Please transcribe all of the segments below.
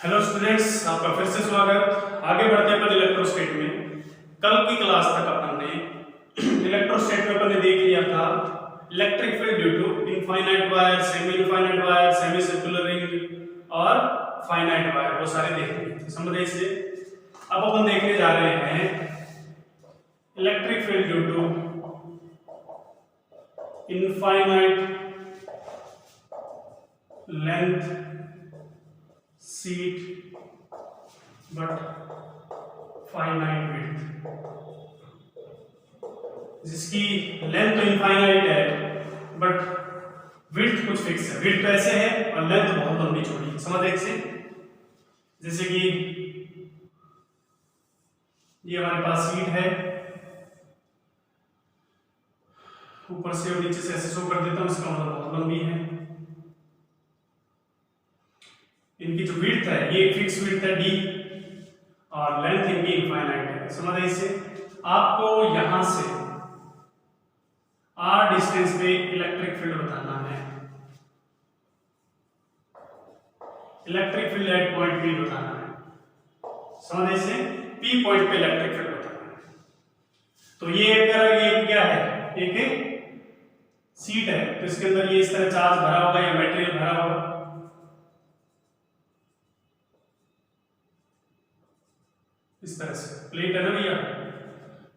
Hello students, आपका फिर से स्वागत। आगे बढ़ते हैं अपन इलेक्ट्रोस्टैट में। कल की क्लास तक अपन ने इलेक्ट्रोस्टैट में अपन ने देख लिया था electric field due to infinite wire, semi infinite wire, semi circular ring और फाइनाइट वायर, वो सारे देख लिए थे। समझ रहे से? अब अपन देखने जा रहे हैं electric field due to infinite length sheet but finite width, जिसकी लेंथ तो इनफाइनाइट है बट विड्थ कुछ फिक्स है। विड्थ ऐसे है और लेंथ बहुत लंबी चौड़ी है। समझ एक से? जैसे कि ये हमारे पास शीट है, ऊपर से और नीचे से ऐसे शो कर देता हूं, इसका मतलब बहुत लंबी है। इनकी जो विड्थ है ये फिक्स विड्थ है d और लेंथ इनकी इनफाइनाइट है। समझ रहे इससे? आपको यहां से r डिस्टेंस पे इलेक्ट्रिक फील्ड बताना है, electric field eight point p बताना है। समझ रहे इससे? p पॉइंट पे इलेक्ट्रिक फील्ड बताना है। तो ये क्या है? एक शीट है, तो इसके अंदर ये इस तरह चार्ज भरा होगा या मटेरियल भरा होगा। इस तरह से प्लेट है ना भैया,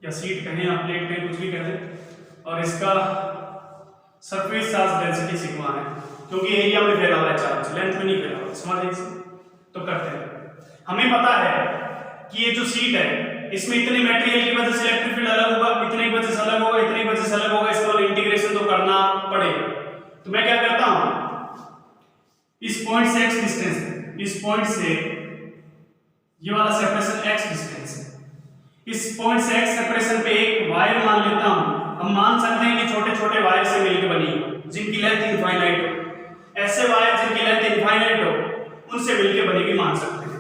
या सीट कहें या प्लेट कहें, कुछ भी कहें, और इसका सरफेस चार्ज डेंसिटी सिग्मा है, क्योंकि एरिया में फैला हुआ है चार्ज, लेंथ में नहीं फैला हुआ। समझ रहे? तो करते हैं। हमें पता है कि ये जो सीट है इसमें इतने मटेरियल की वजह से इलेक्ट्रिक फील्ड अलग होगा, इतने की वजह से अलग होगा, इतने की वजह से अलग होगा। इसका इंटीग्रेशन तो करना पड़ेगा। तो मैं क्या करता हूं, इस पॉइंट से x डिस्टेंस, इस पॉइंट से ये वाला सेपरेशन x डिस्टेंस है, इस पॉइंट से x सेपरेशन पे एक वायर मान लेता हूं। हम मान सकते हैं कि छोटे छोटे वायर से मिलकर बनी हो, जिनकी लेंथ इनफाइनाइट हो। ऐसे वायर जिनकी लेंथ इनफाइनाइट हो उनसे मिलकर बनी भी मान सकते हैं।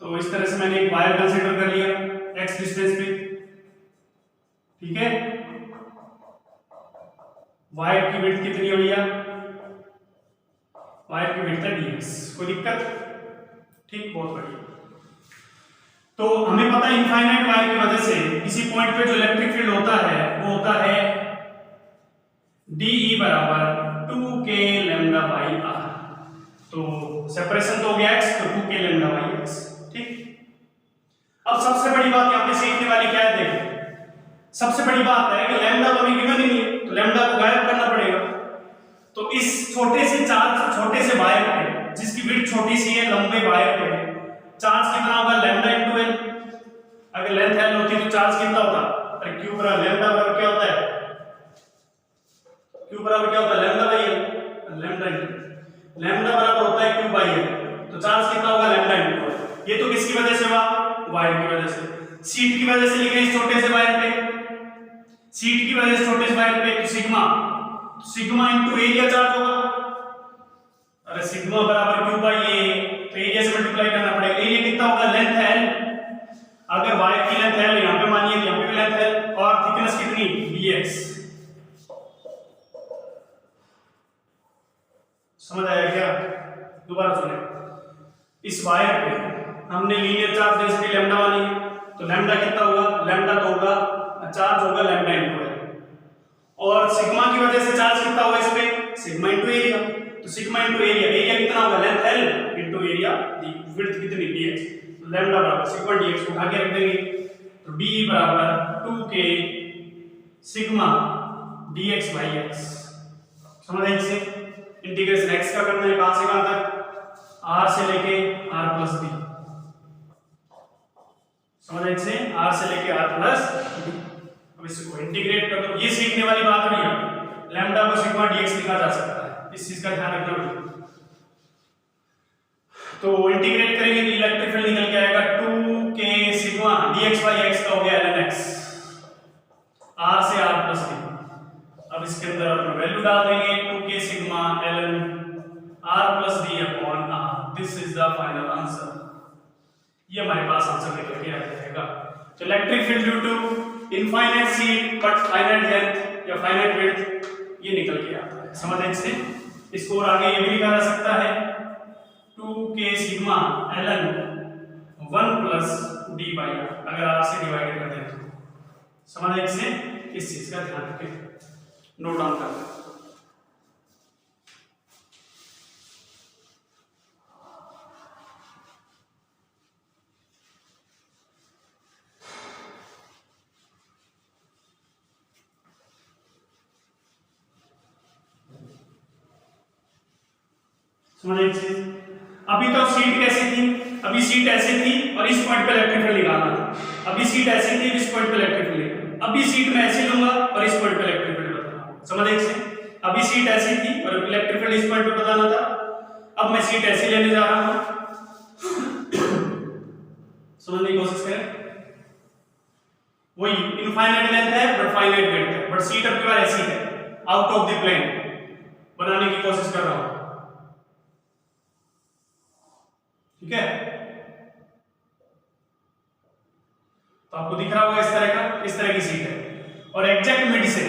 तो इस तरह से मैंने एक वायर कंसीडर कर लिया x डिस्टेंस पे, ठीक है। वायर की विड्थ कितनी है भैया? वायर की विड्थ है dx। कोई दिक्कत? ठीक, बहुत बढ़िया। तो हमें पता है इनफाइनाइट वायर की वजह से किसी पॉइंट पे जो इलेक्ट्रिक फील्ड होता है वो होता है DE बराबर 2k लैम्डा बाई r। तो सेपरेशन तो हो गया x, तो 2k लैम्डा बाई x। ठीक। अब सबसे बड़ी बात यहां पे सीखने वाली क्या है? देखो, सबसे बड़ी बात है कि लैम्डा तो हमें गिवन ही नहीं है, तो लैम्डा को गायब करना पड़ेगा। तो इस छोटे से चार्ज, छोटे से वायर पे, जिसकी विड्थ छोटी सी है, लंबे वायर पे चार्ज कितना होगा? Lambda into l। अगर लेंथ l होती तो चार्ज कितना होता? अरे q बराबर लैम्डा बराबर क्या होता है? q बराबर क्या होता है? Lambda by l। लैम्डा बराबर होता है q बाई l। तो चार्ज कितना होगा? Lambda into l। ये तो किसकी वजह से हुआ? वायर की वजह से। शीट की वजह से लिखे इस छोटे से वायर पे, शीट की वजह से छोटे से वायर पे, तो sigma, sigma into area charge होगा। अरे सिग्मा बराबर q बाई a, तो एरिया से मल्टीप्लाई करना पड़ेगा। एरिया कितना होगा? लेंथ है l। अगर वायर की लेंथ है यहां पे मानिए, यहां पे भी लेंथ है, और थिकनेस कितनी? dx। समझ आया क्या? दोबारा सुने। इस वायर पे हमने लीनियर चार्ज डेंसिटी लैम्डा मानी है, तो लैम्डा कितना होगा? लैम्डा तो होगा, चार्ज होगा लैम्डा इनटू l। और सिग्मा की वजह से चार्ज कितना होगा इस पे? Sigma into area. तो सिग्मा इनटू एरिया, एरिया कितना होगा? Length l into area, width कितनी? dx। तो लैम्डा बराबर सिग्मा dx को उठा के रख देंगे, तो d बराबर 2k sigma dx by x। समझ आए? इससे इंटीग्रेशन x का करना है, कहां से कहां तक? r से लेके r प्लस b। समझ आए? इससे r से लेके r प्लस b। अब इसको इंटीग्रेट कर दो। ये सीखने वाली बात नहीं है, लैम्डा को सिग्मा dx लिखा जा सकता है, इस चीज का ध्यान रखना पड़ेगा। तो इंटीग्रेट करेंगे तो इलेक्ट्रिक फील्ड निकल के आएगा 2k sigma dx by x का हो गया ln x, r से r प्लस b। अब इसके अंदर अपना वैल्यू डाल देंगे 2k sigma ln r plus b upon r। This is the final answer. ये हमारे पास आंसर निकल के आ जाएगा। तो electric field due to infinite sheet but finite length या फाइनाइट विड्थ, ये निकल के आता है। समझ आए? इससे इसको और आगे ये भी लिखा जा सकता है 2k sigma ln 1 plus D by R, अगर आर से डिवाइड कर दें तो। समझ आए इससे? इस चीज का ध्यान रखें, नोट डाउन कर लें। समझ एक चीज, अभी तो सीट कैसी थी, अभी सीट ऐसी थी और इस पॉइंट पे इलेक्ट्रिक फील्ड निकालना था। अभी सीट ऐसी थी, इस पॉइंट पे इलेक्ट्रिक फील्ड निकालना। अभी सीट मैं ऐसे लूंगा और इस पॉइंट पे इलेक्ट्रिक फील्ड बताना। समझ एक चीज, अभी सीट ऐसी थी और इलेक्ट्रिक फील्ड इस पॉइंट पे बताना था। अब मैं सीट ऐसे लेने जा रहा हूं। समझने की कोशिश करें, वही इनफाइनाइट लेंथ है बट फाइनाइट विड्थ है, बट सीट अब की बार ऐसी है, आउट ऑफ द प्लेन बनाने की कोशिश कर रहा हूं। ठीक है, तो आपको दिख रहा होगा इस तरह का, इस तरह की सीट है और एग्जैक्ट मिड से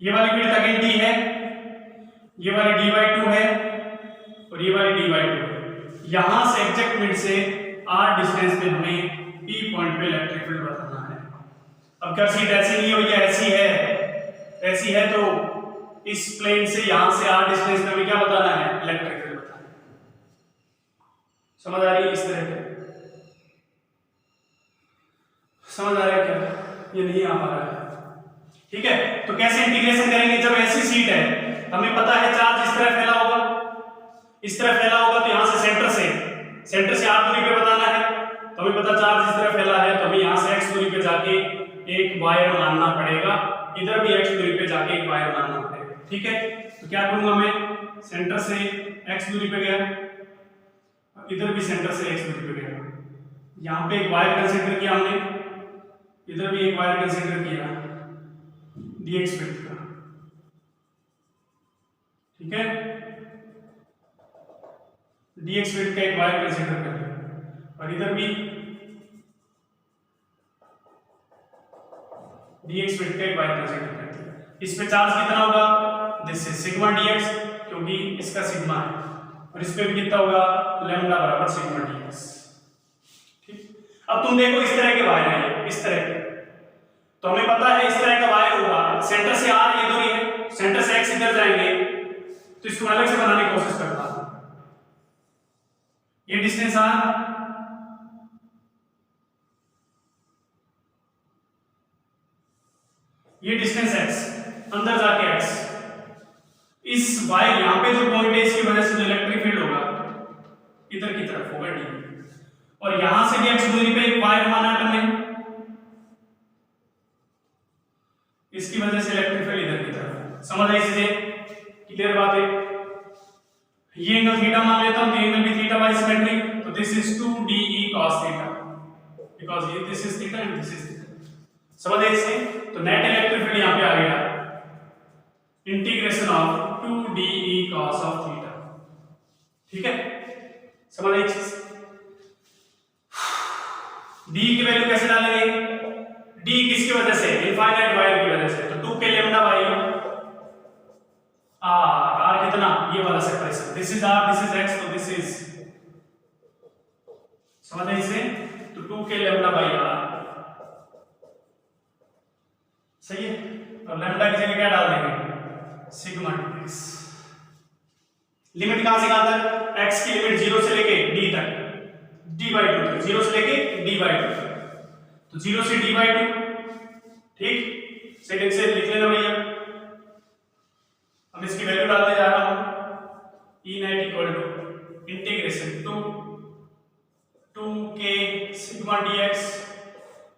ये वाली विड्थ अगेन डी है, ये वाली डी बाई 2 है और ये वाली डी बाई 2 है। यहां से एग्जैक्ट मिड से आर डिस्टेंस पे हमें पी पॉइंट पे इलेक्ट्रिक फील्ड बताना है। अब क्या सीट ऐसी नहीं है भैया, ऐसी है, ऐसी है तो इस प्लेन से यहां से आर डिस्टेंस पे हमें क्या बताना है, इलेक्ट्रिक फील्ड बताना है। समझ आ रही है? इस तरह के समझ आ रहा है क्या? ये नहीं आ पा रहा है। ठीक है, तो कैसे इंटीग्रेशन करेंगे? जब ऐसी सीट है, हमें पता है चार्ज इस तरह फैला होगा, इस तरह फैला होगा, तो यहां से सेंटर से आर दूरी पे बताना है। तो हमें पता चार्ज इस तरह फैला है, तो हमें यहां से x दूरी पे जाके एक वायर मानना पड़ेगा, इधर भी x दूरी पे जाके एक वायर मानना पड़ेगा। ठीक है, तो क्या करूंगा मैं, सेंटर से x दूरी पे गया, इधर भी सेंटर से x दूरी पे गया, यहां पे एक वायर कंसीडर किया हमने, इधर भी एक वायर कंसीडर किया dx विड्थ का। ठीक है, dx विड्थ का एक वायर कंसीडर कर लिया और इधर भी dx विड्थ का एक वायर कंसीडर कर दिया। इस पे चार्ज कितना होगा, दिस इज सिग्मा dx, क्योंकि इसका सिग्मा है, और इस पे भी कितना होगा, लैम्डा बराबर सिग्मा dx। ठीक, अब तुम देखो इस तरह के वायर हैं, इस तरह के, तो हमें पता है इस तरह का वायर होगा, सेंटर से आर ये दूरी है, सेंटर से एक्स इधर जाएंगे, तो इसको अलग से बनाने की कोशिश करता हूं। ये डिस्टेंस आर, ये डिस्टेंस एक्स, अंदर जाके एक्स, इस वायर यहां पे जो पॉइंट है इसकी वजह से जो इलेक्ट्रिक फील्ड होगा इधर की तरफ होगा डी, और यहां से भी एक्स दूरी पे एक वायर माना हमने, इसकी वजह से इलेक्ट्रिक फील्ड इधर की तरफ। समझ आई चीजें? क्लियर बात है? ये एंगल थीटा मान लेता हूं, तो एंगल भी थीटा बाय सिमेट्री, तो this is 2DE cos theta, because ये this is theta and this is theta. समझ आई इसे? तो नेट इलेक्ट्रिक फील्ड यहां पे आ गया, integration of 2DE cos of theta. ठीक है, समझ आई चीज? D की वैल्यू कैसे डालेंगे? D किसकी वजह से, इनफाइनाइट वायर की वजह से, तो 2k लैम्डा बाई r कितना, ये वाला separation, this is r, this is x, तो दिस इज, समझ आई इसे? तो 2k लैम्डा बाई r सही है, और लैम्डा की जगह क्या डाल देंगे, सिग्मा dx। लिमिट कहां से कहां तक, x की लिमिट 0 से लेके d तक, d बाई 2 तक, 0 से लेके d बाई 2 तक, तो 0 से d बाई 2। ठीक, सेकंड से लिख लेना भैया, हम इसकी वैल्यू डालने जा रहा हूं, E net equal to integration 2k sigma dx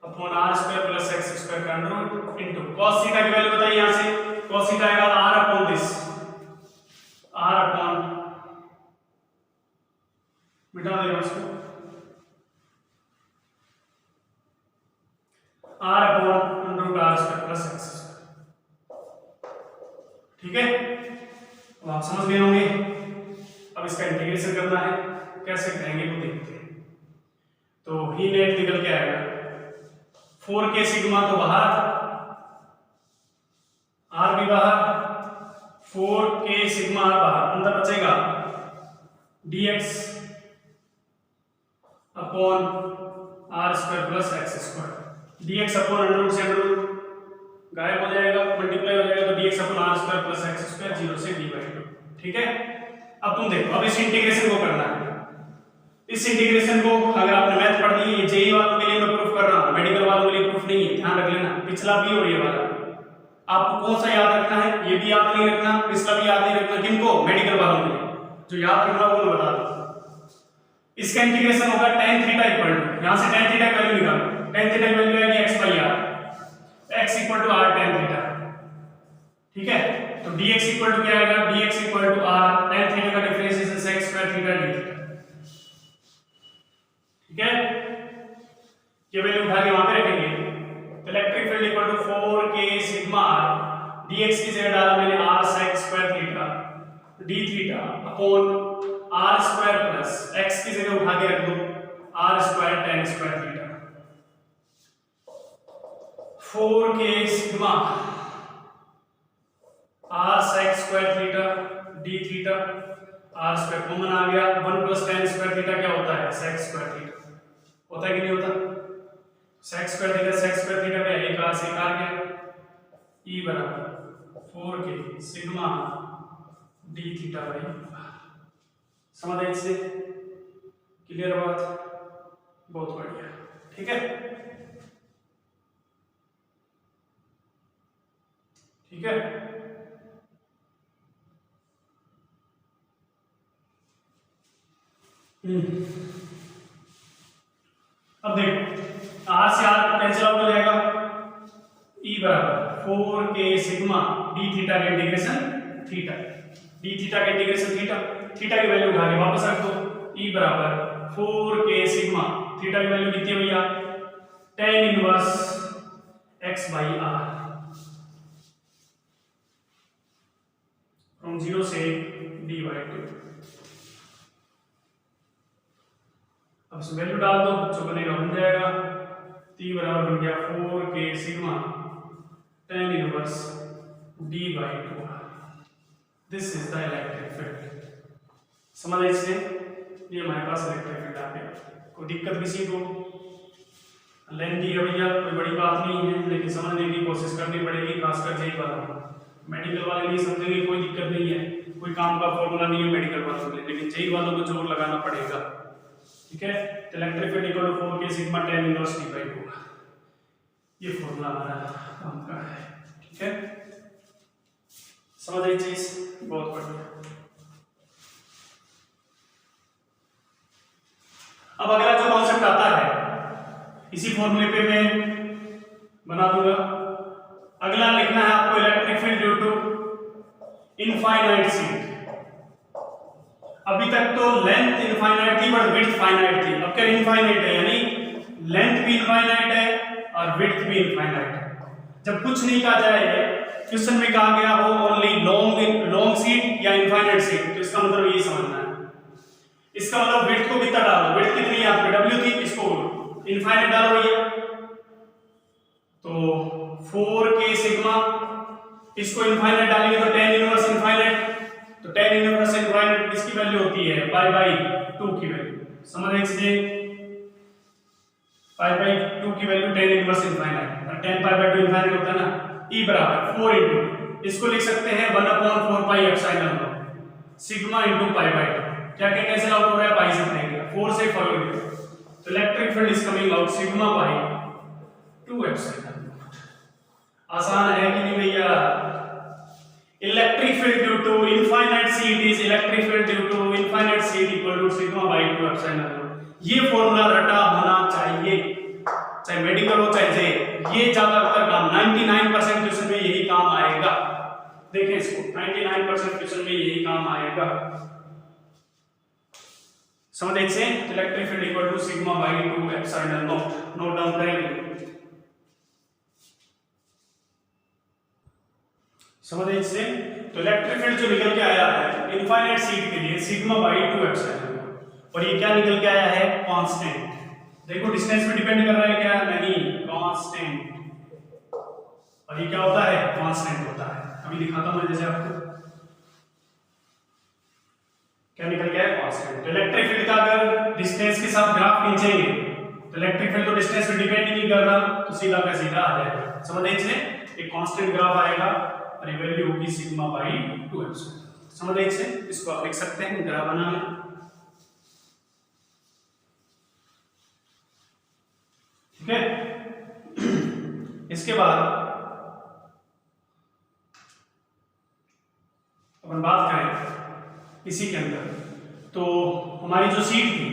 upon r square plus x square का रूट इनटू cos थीटा की वैल्यू बताइए, यहां से cos थीटा आएगा r upon this, r upon, मिटा देगा उसको, r upon root r square plus x square. ठीक है, अब आप समझ गए होंगे। अब इसका इंटीग्रेशन करना है, कैसे करेंगे वो देखते हैं। तो ही नेट निकल के आएगा 4k सिग्मा तो बाहर, r भी बाहर, 4k सिग्मा r बाहर, अंदर बचेगा dx upon R square plus X square. dx upon under root से अंडर रूट गायब हो जाएगा, मल्टीप्लाई हो जाएगा, तो dx upon R square plus X square 0 से d बाई 2। ठीक है, अब तुम देखो, अब इस इंटीग्रेशन को करना है। इस इंटीग्रेशन को अगर आपने मैथ पढ़ ली, ये जेई वालों के लिए मैं प्रूफ कर रहा हूं, मेडिकल वालों के लिए प्रूफ नहीं है, ध्यान रख लेना। पिछला भी और ये वाला आपको कौन सा याद रखना है, ये भी याद नहीं रखना, पिछला भी याद नहीं रखना। किनको? मेडिकल वालों के लिए। जो याद रखना वो मैं बता दूं। इसका इंटीग्रेशन होगा tan थीटा इक्वल टू, यहां से tan थीटा की वैल्यू निकालो, tan थीटा की वैल्यू आएगी x by r, x equal to r tan theta. ठीक है, तो dx इक्वल टू क्या आएगा, dx equal to r tan theta का differentiation sec square theta d theta. ठीक है, ये वैल्यू उठा के वहां पे रखेंगे, तो electric field equal to 4k sigma r, dx की जगह डाला मैंने r sec square theta d theta upon r square plus x की जगह उठा के रख दो r square tan square theta. 4k sigma r sec square theta d theta, r square common आ गया, 1 प्लस tan स्क्वायर थीटा क्या होता है, sec स्क्वायर थीटा होता है कि नहीं होता। sec स्क्वायर थीटा क्या है, एक r से कार गया, e बराबर 4k sigma d theta by. समझ आई इससे? क्लियर बात? बहुत बढ़िया। ठीक है, ठीक है, अब देखो r से r कैंसिल आउट हो जाएगा, e बराबर 4k सिग्मा d थीटा का इंटीग्रेशन थीटा, d थीटा का इंटीग्रेशन थीटा, थीटा की वैल्यू उठा के वापस रख दो, e बराबर 4k सिग्मा, थीटा की वैल्यू कितनी है भैया, tan inverse x by r from 0 से d बाई 2। अब इस वैल्यू डाल दो, जो बनेगा बन जाएगा, t बराबर बन गया 4k sigma tan inverse d by 2। This is the electric field. समझ आई इससे? ये हमारे पास इलेक्ट्रिक फील्ड आ गया। कोई दिक्कत किसी को? लेंथी है भैया, कोई बड़ी बात नहीं है, लेकिन समझने की कोशिश करनी पड़ेगी, खासकर जेई वाला। मेडिकल वाले नहीं समझेंगे, कोई दिक्कत नहीं है, कोई काम का फॉर्मूला नहीं है मेडिकल वालों के लिए, लेकिन जेई वालों को जोर लगाना पड़ेगा। ठीक है, तो electric field equal to 4k sigma tan inverse d by 2, ये फॉर्मूला हमारा काम का है। ठीक है, समझ आई चीज? बहुत बढ़िया। अब अगला जो कॉन्सेप्ट आता है, इसी फॉर्मूले पे मैं बना दूंगा। अगला लिखना है आपको electric field due to infinite sheet. अभी तक तो लेंथ इनफाइनाइट थी बट विड्थ फाइनाइट थी, अब क्या इनफाइनाइट है, यानी लेंथ भी इनफाइनाइट है और विड्थ भी इनफाइनाइट है। जब कुछ नहीं कहा जाए, क्वेश्चन में कहा गया हो ओनली लॉन्ग सीट या इनफाइनाइट सीट, तो इसका मतलब यही समझना है। इसका मतलब विड्थ को कितना डालो, विड्थ कितनी है आपकी w थी, इसको इनफाइनाइट डालो भैया, तो 4k सिग्मा, इसको इनफाइनाइट डालेंगे तो tan इनवर्स इनफाइनाइट, तो tan इनवर्स इनफाइनाइट किसकी वैल्यू होती है, पाई बाई 2 की वैल्यू। समझ रहे इसलिए पाई बाई 2 की वैल्यू tan इनवर्स इनफाइनाइट, और tan पाई बाई 2 इनफाइनाइट होता है ना, e बराबर 4 इनटू, इसको लिख सकते हैं 1/4 pi epsilon sigma into pi by 2। क्या क्या कैंसिल आउट हो रहा है, पाई से बनेगा, 4 से 4 हो गया, तो electric field is coming out sigma by 2 epsilon. आसान है कि नहीं भैया? Electric field due to infinite sheet is electric field due to infinite sheet equal to sigma by 2 epsilon. ये फॉर्मूला रटा होना चाहिए, चाहे मेडिकल हो चाहे जे, ये ज्यादातर काम 99% क्वेश्चन में यही काम आएगा। देखें इसको, 99% क्वेश्चन में यही काम आएगा। समझ एक से electric field equal to sigma by 2 epsilon nought, note down करेंगे। समझ एक से, तो इलेक्ट्रिक फील्ड जो निकल के आया है इनफाइनाइट सीट के लिए सिग्मा बाई 2 एप्सिलॉन, और ये क्या निकल के आया है, कांस्टेंट। देखो डिस्टेंस पे डिपेंड कर रहा है क्या, नहीं, कांस्टेंट। और ये क्या होता है, कांस्टेंट होता है। अभी दिखाता हूं मैं जैसे आपको, क्या निकल के आया, कांस्टेंट। कांस्टेंट। तो इलेक्ट्रिक फील्ड का अगर डिस्टेंस के साथ ग्राफ खींचेंगे तो इलेक्ट्रिक फील्ड तो डिस्टेंस पे डिपेंड नहीं कर रहा, तो सीधा का सीधा आ जाएगा। समझ लीजिए एक कांस्टेंट ग्राफ आएगा और ये वैल्यू होगी सिग्मा बाई 2 एप्सिलॉन। समझ लीजिए, इसको आप लिख सकते हैं ग्राफ बना लें। ठीक है, इसके बाद अपन बात करें इसी के अंदर, तो हमारी जो सीट थी,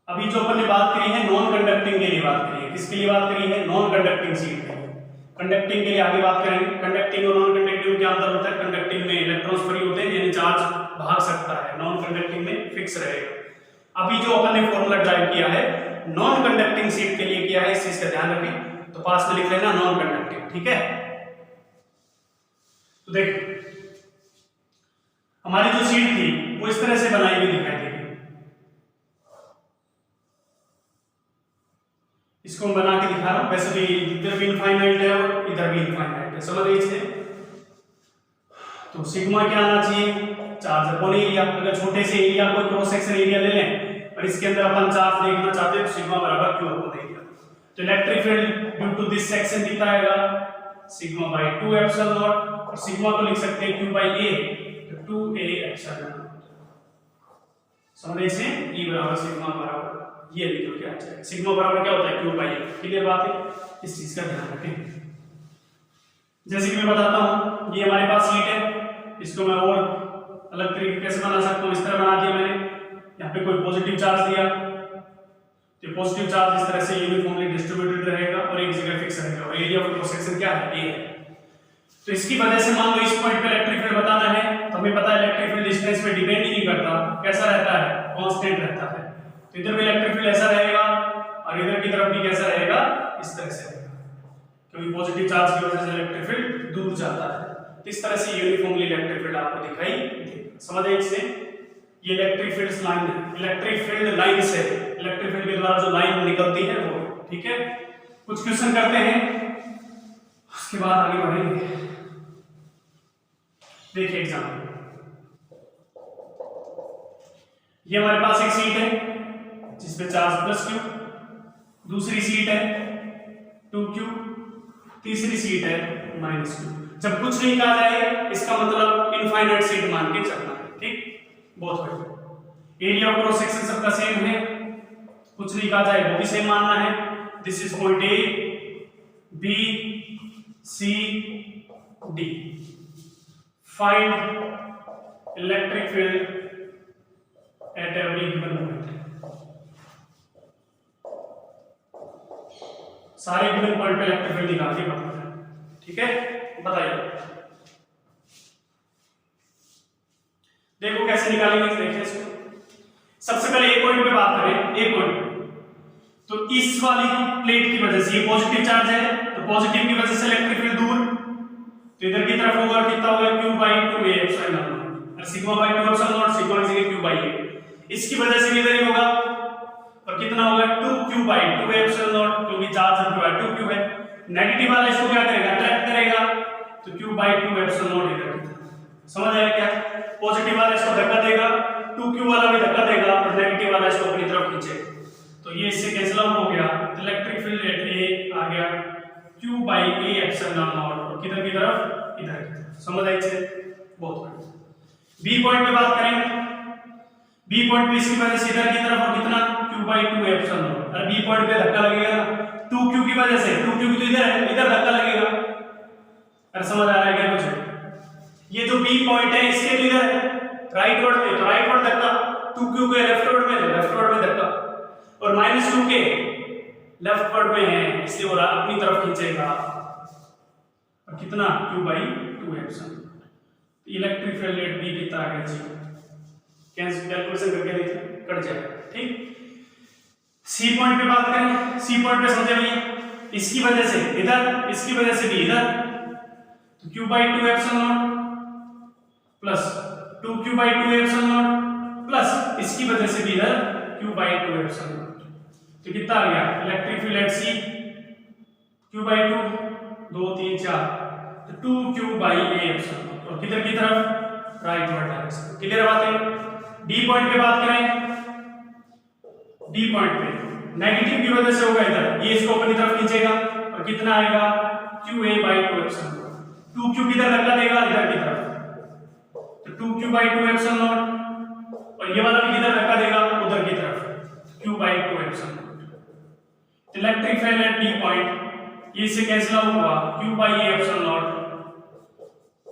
अभी जो अपन ने बात करी है नॉन कंडक्टिंग के लिए बात करी है। किसके लिए बात करी है? नॉन कंडक्टिंग सीट के लिए। कंडक्टिंग के लिए आगे बात करेंगे। कंडक्टिंग और नॉन कंडक्टिंग में क्या अंतर होता है? कंडक्टिंग में इलेक्ट्रॉन्स फ्री होते हैं, यानी चार्ज भाग सकता है, नॉन कंडक्टिंग में फिक्स रहेगा। अभी जो अपन ने फॉर्मूला ड्राइव किया है नॉन कंडक्टिंग सीट के लिए किया है, इस चीज का ध्यान रखें। तो पास में लिख लेना नॉन कंडक्टिंग। ठीक है, तो देखो हमारी जो सीट थी वो इस तरह से बनाई हुई दिखाई देगी। इसको मैं बना के दिखा रहा हूं। वैसे भी इधर भी इनफाइनाइट है और इधर भी इनफाइनाइट है, समझ लीजिए। तो सिग्मा क्या आना चाहिए? Charge upon area. अगर छोटे से एरिया को क्रॉस सेक्शन एरिया ले लें और इसके अंदर अपन चार्ज देखना चाहते हैं तो सिग्मा बराबर क्यू अपॉन एरिया। तो electric field due to this section कितना आएगा? सिग्मा बाई 2 एप्सिलॉन नॉट, और सिग्मा को लिख सकते हैं क्यू बाई ए, तो 2a एप्सिलॉन नॉट। समझ लीजिए, E बराबर सिग्मा बराबर ये लिखो क्या है, सिग्मा बराबर क्या होता है? Q by A. क्लियर बात है, इस चीज का ध्यान रखें। जैसे कि मैं बताता हूं, ये हमारे पास सीट है, इसको मैं और अलग तरीके से बना सकता हूं। इस तरह बना दिया मैंने, यहाँ पे कोई पॉजिटिव चार्ज दिया तो पॉजिटिव चार्ज इस तरह से यूनिफॉर्मली डिस्ट्रीब्यूटेड रहेगा और एक जगह फिक्स रहेगा, और एरिया ऑफ क्रॉस सेक्शन क्या है? ए है। तो इसकी वजह से मान लो इस पॉइंट पे इलेक्ट्रिक फील्ड बताना है, तो हमें पता है इलेक्ट्रिक फील्ड डिस्टेंस पे डिपेंड ही नहीं करता, कैसा रहता है? कांस्टेंट रहता है। तो इधर भी इलेक्ट्रिक फील्ड ऐसा रहेगा और इधर की तरफ भी कैसा रहेगा? इस तरह से रहेगा, क्योंकि पॉजिटिव चार्ज की वजह से इलेक्ट्रिक फील्ड दूर जाता है। इस तरह से यूनिफॉर्मली इलेक्ट्रिक फील्ड आपको दिखाई देगा। समझ आए इससे? ये इलेक्ट्रिक फील्ड लाइन है, इलेक्ट्रिक फील्ड लाइन से, इलेक्ट्रिक फील्ड के द्वारा जो लाइन निकलती है वो। ठीक है, कुछ क्वेश्चन करते हैं, उसके बाद आगे बढ़ेंगे। देखिए एग्जाम्पल, ये हमारे पास एक सीट है जिसपे चार्ज प्लस क्यू, दूसरी सीट है 2q, तीसरी सीट है माइनस क्यू। जब कुछ नहीं कहा जाए इसका मतलब इनफाइनाइट सीट मान के चलना है। ठीक, बहुत बढ़िया। एरिया ऑफ क्रॉस सेक्शन सबका सेम है, कुछ नहीं कहा जाए वो भी सेम मानना है। This is point A, B, C, D. Find electric field at every given point. सारे गिवन पॉइंट पे इलेक्ट्रिक फील्ड निकाल के बताना है। ठीक है, बताइए देखो कैसे निकालेंगे। देखिए इसको सबसे पहले एक पॉइंट पे बात करें, एक पॉइंट तो इस वाली प्लेट की वजह से ये पॉजिटिव चार्ज है, तो पॉजिटिव की वजह से इलेक्ट्रिक फील्ड दूर, तो इधर की तरफ होगा कितना होगा? q by 2a epsilon not, और sigma by 2 epsilon naught, sigma की जगह q बाई a। इसकी वजह से भी इधर ही होगा, और कितना होगा? 2q by 2a epsilon not, क्योंकि चार्ज जो है 2q है। नेगेटिव वाला इसको क्या करेगा? अट्रैक्ट करेगा, तो q बाई 2 एप्सिलॉन नॉट इधर की तरफ। समझ आया क्या? पॉजिटिव वाला इसको धक्का देगा, 2q वाला भी धक्का देगा, और नेगेटिव वाला इसको अपनी तरफ खींचेगा, तो ये इससे कैंसिल आउट हो गया। इलेक्ट्रिक फील्ड एट ए आ गया q by a epsilon not, और किधर की तरफ? इधर की तरफ। समझ आई से? बहुत बढ़िया। बी पॉइंट पे बात करें, बी पॉइंट पे इसकी वजह से इधर की तरफ और कितना? q बाई 2 एप्सिलॉन नॉट, और बी पॉइंट पे धक्का लगेगा ना 2q की वजह से, 2q तो इधर है, इधर धक्का लगेगा। अरे समझ आ रहा है क्या कुछ? ये जो बी पॉइंट है इसके तो इधर है राइट वर्ड में, तो राइट वर्ड धक्का, 2q के लेफ्ट वर्ड में, लेफ्ट वर्ड में धक्का, और -2 के लेफ्ट वर्ड में है इसलिए वो अपनी तरफ खींचेगा, और कितना? q by 2 epsilon. Electric field at B कितना आ गया? 0। कैलकुलेशन करके देखिए, कट जाएगा। ठीक, सी पॉइंट पे बात करें, सी पॉइंट पे समझे भैया, इसकी वजह से इधर, इसकी वजह से भी इधर, तो q by 2 epsilon not plus 2q by 2 epsilon not plus इसकी वजह से भी इधर q बाई 2 एप्सिलॉन नॉट। तो कितना आ गया? Electric field at C q by 2, 2 3 4, तो 2q by a epsilon not, और किधर की तरफ? Rightward direction. क्लियर है बातें? डी पॉइंट पे बात करें, डी पॉइंट पे नेगेटिव की वजह से होगा इधर, ये इसको अपनी तरफ खींचेगा और कितना आएगा qa/2 2q किधर धक्का देगा, इधर की तरफ, तो 2q/2 और ये वाला भी किधर धक्का देगा, उधर की तरफ, q/2 electric field eight D point ये इससे कैंसिल आउट हुआ q/a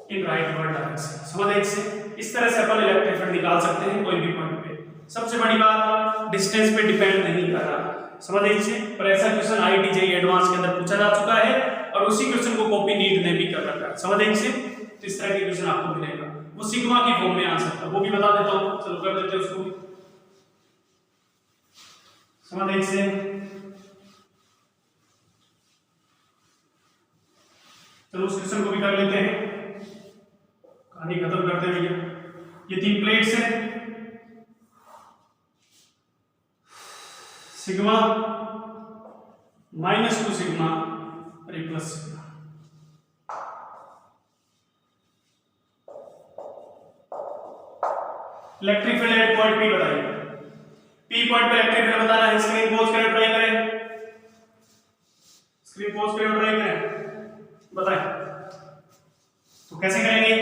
इन राइटवर्ड डायरेक्शन। समझ एक से इस तरह से अपन इलेक्ट्रिक फील्ड निकाल सकते हैं कोई भी पॉइंट पे। सबसे बड़ी बात डिस्टेंस पे डिपेंड नहीं कर रहा, समझ एक से। पर ऐसा क्वेश्चन IIT JEE एडवांस के अंदर पूछा जा चुका है और उसी क्वेश्चन को कॉपी नीट ने भी कर रखा है, समझ एक से। तो इस तरह के क्वेश्चन आपको मिलेगा, वो सिग्मा की फॉर्म में आ सकता है, वो भी बता देता हूं, चलो कर देते हैं उसको भी, समझ एक से। चलो उस क्वेश्चन को भी कर लेते हैं, कहानी खत्म करते हैं भैया। ये 3 प्लेट्स हैं, सिग्मा -2 सिग्मा और ये plus sigma. Electric field eight point P बताइए, P पॉइंट पे इलेक्ट्रिक फील्ड बताना है। स्क्रीन पॉज करें, ट्राई करें, स्क्रीन पॉज करें, ट्राई करें, बताएं तो कैसे करेंगे।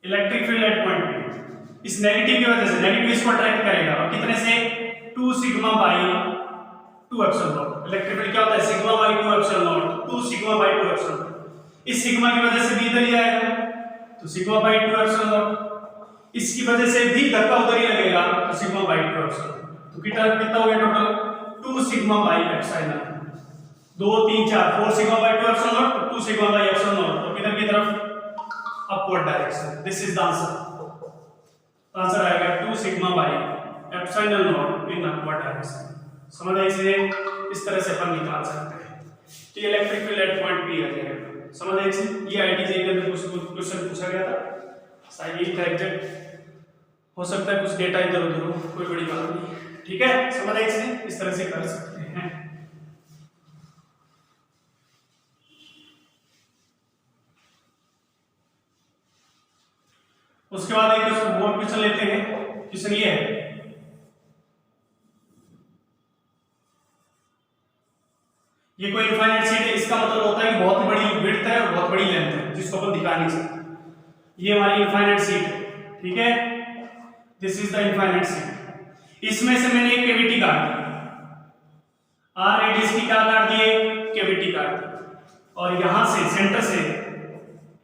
Electric field eight point P इस नेगेटिव की वजह से, नेगेटिव इसको अट्रैक्ट करेगा और कितने से 2 sigma by 2 epsilon not. Electric field क्या होता है, sigma by 2 epsilon not, 2 sigma by 2 epsilon not. इस सिग्मा की वजह से भी इधर ही आएगा, तो सिग्मा बाई 2 एप्सिलॉन नॉट। इसकी वजह से भी धक्का उधर ही लगेगा, तो सिग्मा बाई 2 एप्सिलॉन। तो कितना हो गया total 2 sigma by epsilon, 2 3 4 4 sigma by 2 epsilon not, तो 2 सिग्मा बाई एप्सिलॉन नॉट। तो किधर की तरफ, upward direction. This is the answer. Answer आएगा 2 sigma by epsilon not in upward direction. समझ आए इसे, इस तरह से अपन निकाल सकते हैं। तो ये electric field eight point P आ जाएगा। समझ आए इसे, ये IIT JEE के अंदर कुछ क्वेश्चन पूछा गया था, शायद यही था एग्जैक्ट, हो सकता है कुछ डेटा इधर उधर हो, कोई बड़ी बात नहीं, ठीक है। समझ आए इसे, इस तरह से कर सकते हैं। उसके बाद एक और क्वेश्चन लेते हैं। क्वेश्चन ये है, ये कोई इनफाइनाइट शीट है, इसका मतलब होता है कि बहुत बड़ी विड्थ है और बहुत बड़ी लेंथ है, जिसको अपन दिखा नहीं सकते। ये हमारी इनफाइनाइट शीट है, ठीक है, this is the infinite sheet. इसमें से मैंने एक कैविटी काट दी, r रेडियस की क्या काट दिए, कैविटी काट दी, और यहां से सेंटर से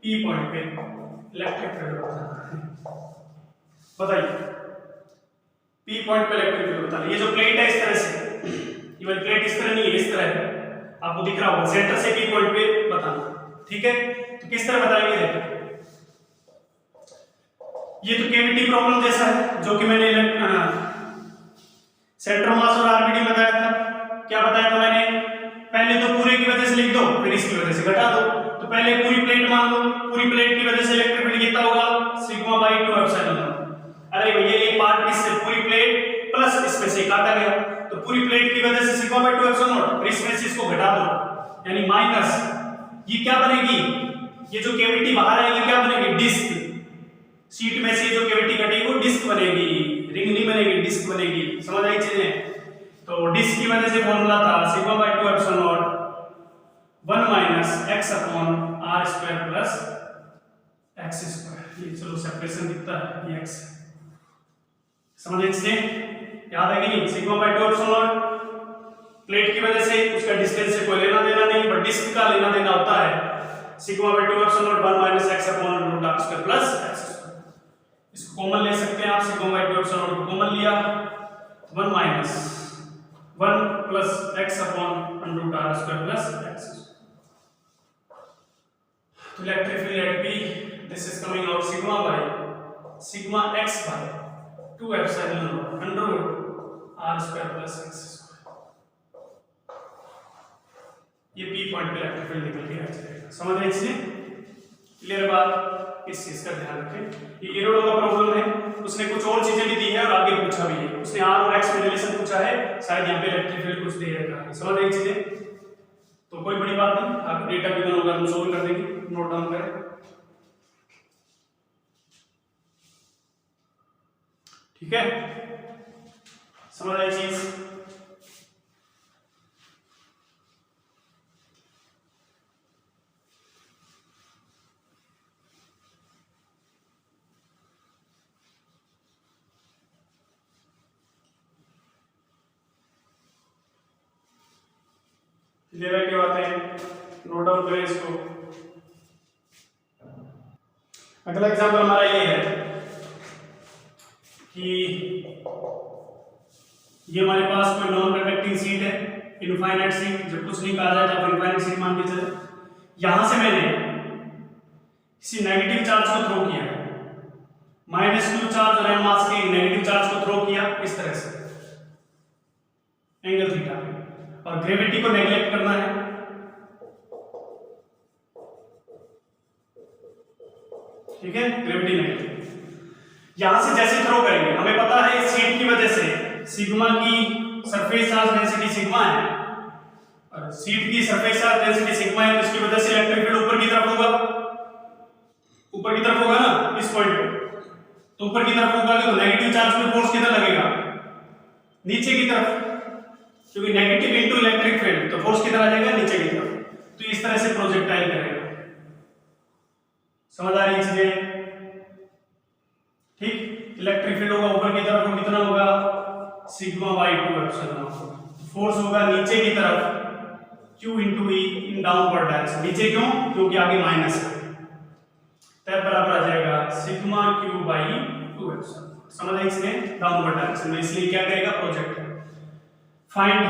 P पॉइंट पे इलेक्ट्रिक फील्ड बताइए। P पॉइंट पे इलेक्ट्रिक फील्ड बताइए। ये जो प्लेट है इस तरह से, ये वाली प्लेट इस तरह नहीं है, इस तरह है, आपको दिख रहा होगा, सेंटर से P पॉइंट पे बताना, ठीक है। तो किस तरह बताएंगे, देखो ये तो केविटी प्रॉब्लम जैसा है जो कि मैंने सेंटर मास और आरबीडी बताया था। क्या बताया था मैंने, पहले तो पूरे की वजह से लिख दो, फिर इसकी वजह से घटा दो। तो पहले पूरी प्लेट मान लो, पूरी प्लेट की वजह से इलेक्ट्रिक फील्ड कितना होगा, सिग्मा बाई 2 एप्सिलॉन नॉट। अरे भैया ये पार्ट इससे पूरी प्लेट प्लस इसमें से काटा गया, तो पूरी प्लेट की वजह से सिग्मा बाई 2 एप्सिलॉन नॉट, फिर इसमें से इसको घटा दो, यानी माइनस। ये क्या बनेगी, ये जो कैविटी बाहर आएगी क्या बनेगी, डिस्क। शीट में से जो कैविटी कटेगी वो डिस्क बनेगी, रिंग नहीं बनेगी, डिस्क बनेगी। समझ आई चीजें। तो डिस्क की वजह से फॉर्मूला था sigma by 2 epsilon nought 1 minus x upon r square plus x square. ये चलो सेपरेशन दिखता है, ये x। समझ आई चीजें, याद है कि नहीं। Sigma by 2 epsilon not plate की वजह से उसका डिस्टेंस से कोई लेना देना नहीं, बट डिस्क का लेना देना होता है। Sigma by 2 epsilon nought 1 minus x upon root r square plus x। इसको कॉमन ले सकते हैं आप, सिग्मा बाई 2 एप्सिलॉन नॉट को कॉमन लिया, 1 minus 1 plus x upon root r square plus x। तो electric field at P, this is coming out sigma x by 2 epsilon nought under root r square plus x square. ये P point पे electric field निकल के आ जाएगा। समझ रहे हैं इसलिए, क्लियर बात, इस चीज का ध्यान रखें। ये एरोडो का प्रॉब्लम है, उसने कुछ और चीजें भी दी है और आगे पूछा भी है। उसने r और x में रिलेशन पूछा है, शायद यहाँ पे इलेक्ट्रिक फील्ड कुछ दे रखा है। समझ रहे चीजें, तो कोई बड़ी बात नहीं, आपको डेटा गिवन होगा हम सोल्व कर देंगे, नोट डाउन करें। ठीक है, समझ आई चीज। क्लियर है क्या बात है? नोट डाउन करें इसको। अगला एग्जांपल हमारा ये है कि ये हमारे पास कोई नॉन कंडक्टिंग सीट है, इनफाइनाइट सीट। जब कुछ नहीं कहा जाए तो आप इनफाइनाइट सीट मान के चले। यहां से मैंने किसी नेगेटिव चार्ज को थ्रो किया, -q चार्ज और m मास के नेगेटिव चार्ज को थ्रो किया इस तरह से एंगल थीटा पे, और ग्रेविटी को नेग्लेक्ट करना है। ठीक है, ग्रेविटी नेग्लेक्ट। यहां से जैसे थ्रो करेंगे, हमें पता है सीट की वजह से सिग्मा की सरफेस चार्ज डेंसिटी सिग्मा है, और सीट की सरफेस चार्ज डेंसिटी सिग्मा है, तो इसकी वजह से इलेक्ट्रिक फील्ड ऊपर की तरफ होगा। ऊपर की तरफ होगा ना इस पॉइंट पे, तो ऊपर की तरफ होगा तो नेगेटिव चार्ज पे फोर्स किधर लगेगा? नीचे की तरफ, क्योंकि नेगेटिव इनटू इलेक्ट्रिक फील्ड, तो फोर्स किधर आ जाएगा? नीचे की तरफ। तो इस तरह से प्रोजेक्टाइल करेगा। समझ आ रही है चीजें? ठीक, इलेक्ट्रिक फील्ड होगा ऊपर की तरफ, कितना होगा? Sigma by 2 epsilon. फोर्स होगा नीचे की तरफ Q into E in downward direction. नीचे क्यों? क्योंकि आगे माइनस है, तब बराबर आ जाएगा सिग्मा Q बाई 2 एप्सिलॉन। समझ आई इसमें? डाउनवर्ड डायरेक्शन में, इसलिए क्या करेगा? Project. Find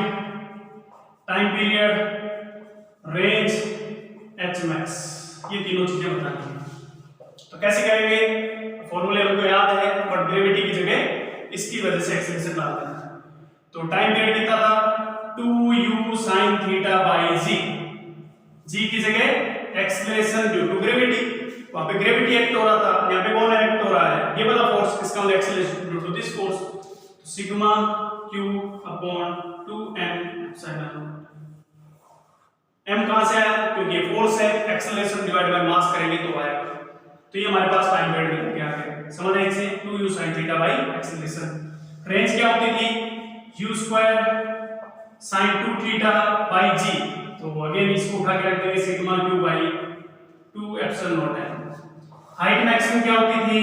time period, range, H max, ये तीनों चीजें बतानी है। तो कैसे करेंगे? फॉर्मूले हमको याद है, बट ग्रेविटी की जगह इसकी वजह से एक्सेलरेशन ला देना है। तो टाइम पीरियड कितना था? 2u sin थीटा बाई जी। जी की जगह एक्सेलरेशन ड्यू टू ग्रेविटी, वहां पे ग्रेविटी एक्ट हो रहा था, यहाँ पे कौन एक्ट हो रहा है? ये वाला फोर्स, इसका मतलब acceleration due to this force. तो sigma q upon 2m epsilon. m कहां से आया? क्योंकि ये फोर्स है, एक्सेलरेशन डिवाइड बाय मास करेंगे तो आएगा। तो ये हमारे पास टाइम पीरियड मिल गया है। समझ आए इसे? 2u sin theta by acceleration. Range क्या होती थी? u square sin 2 theta by g। तो अगेन इसको उठा के रख देंगे sigma q by 2 epsilon naught m। Height maximum क्या होती थी?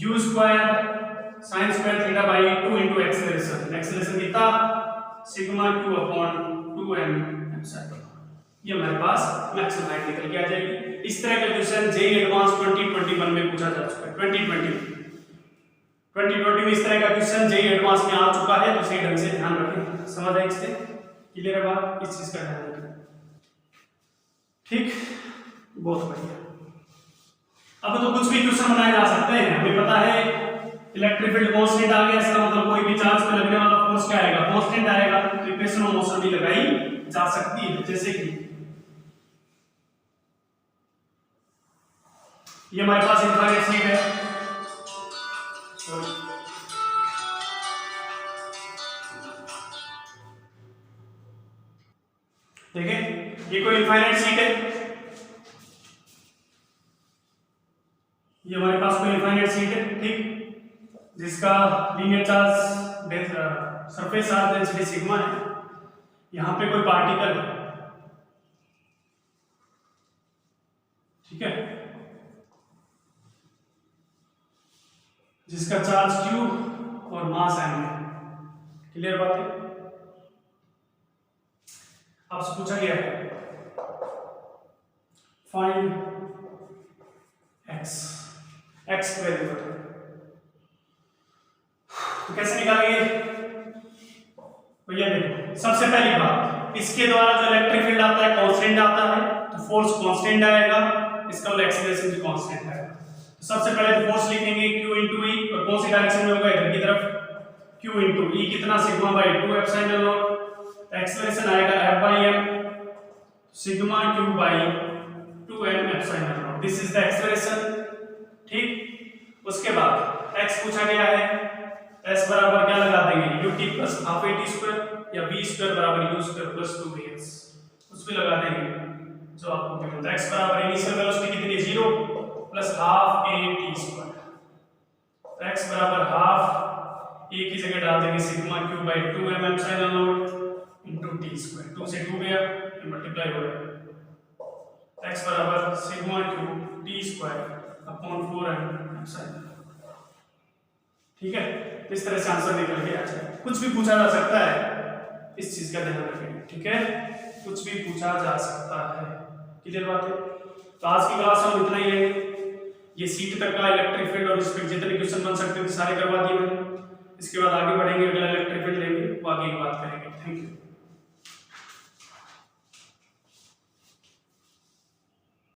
u square sin square theta by 2 into acceleration. Acceleration कितना? Sigma q upon 2m epsilon. ये हमारे पास मैक्सिमम हाइट निकल के आ जाएगी। इस तरह का क्वेश्चन जेईई एडवांस 2021 में पूछा जा चुका है। 2020 में इस तरह का क्वेश्चन जेईई एडवांस में आ चुका है, तो सही ढंग से ध्यान रखें। समझ आए इससे? क्लियर है बात? इस चीज का ध्यान रखें। ठीक, बहुत बढ़िया। अब तो कुछ भी क्वेश्चन बनाए जा सकते हैं। हमें पता है इलेक्ट्रिक फील्ड कांस्टेंट आ गया, इसका मतलब कोई भी चार्ज पे लगने वाला फोर्स क्या आएगा? कांस्टेंट आएगा। तो इक्वेशन ऑफ मोशन भी लगाई जा सकती है, जैसे कि ये हमारे पास इनफाइनाइट सीट है, देखें ये कोई इनफाइनाइट सीट है, ये हमारे पास कोई इनफाइनाइट सीट है, ठीक, जिसका linear charge surface charge density sigma है। यहां पे कोई पार्टिकल है, ठीक है, जिसका चार्ज Q और मास m है। क्लियर बात है? आपसे पूछा गया है फाइंड x, x की वैल्यू बताओ। तो कैसे निकालेंगे भैया? देखो, सबसे पहली बात, इसके द्वारा जो इलेक्ट्रिक फील्ड आता है कांस्टेंट आता है, तो फोर्स कांस्टेंट आएगा, इसका एक्सेलरेशन भी कांस्टेंट आएगा। तो सबसे पहले तो फोर्स लिखेंगे Q इंटू ई, और कौन सी डायरेक्शन में होगा? इधर की तरफ। Q इंटू ई कितना? Sigma by 2 epsilon not. Acceleration आएगा F by m, sigma Q by 2m epsilon not. This is the acceleration, ठीक। उसके बाद x पूछा गया है, s बराबर क्या लगा देंगे? ut plus half at square या v स्क्वायर बराबर u स्क्वायर प्लस 2vx, उस पे लगा देंगे जो आपको मिलता है। x बराबर इनिशियल वेलोसिटी कितनी? 0 plus half at square. x बराबर हाफ ए की जगह डाल देंगे sigma Q by 2m epsilon not into T square. 2 से 2 गया, ये मल्टीप्लाई हो गया। x बराबर sigma Q T square upon 4m epsilon. ठीक है, इस तरह से आंसर निकल के आ जाए। कुछ भी पूछा जा सकता है, इस चीज का ध्यान रखें। ठीक है, कुछ भी पूछा जा सकता है। क्लियर बात है? तो आज की क्लास में इतना ही है। ये सीट तक का इलेक्ट्रिक फील्ड और इस पे जितने क्वेश्चन बन सकते थे सारे करवा दिए मैंने। इसके बाद आगे बढ़ेंगे, अगला इलेक्ट्रिक फील्ड लेंगे, वो आगे की बात करेंगे।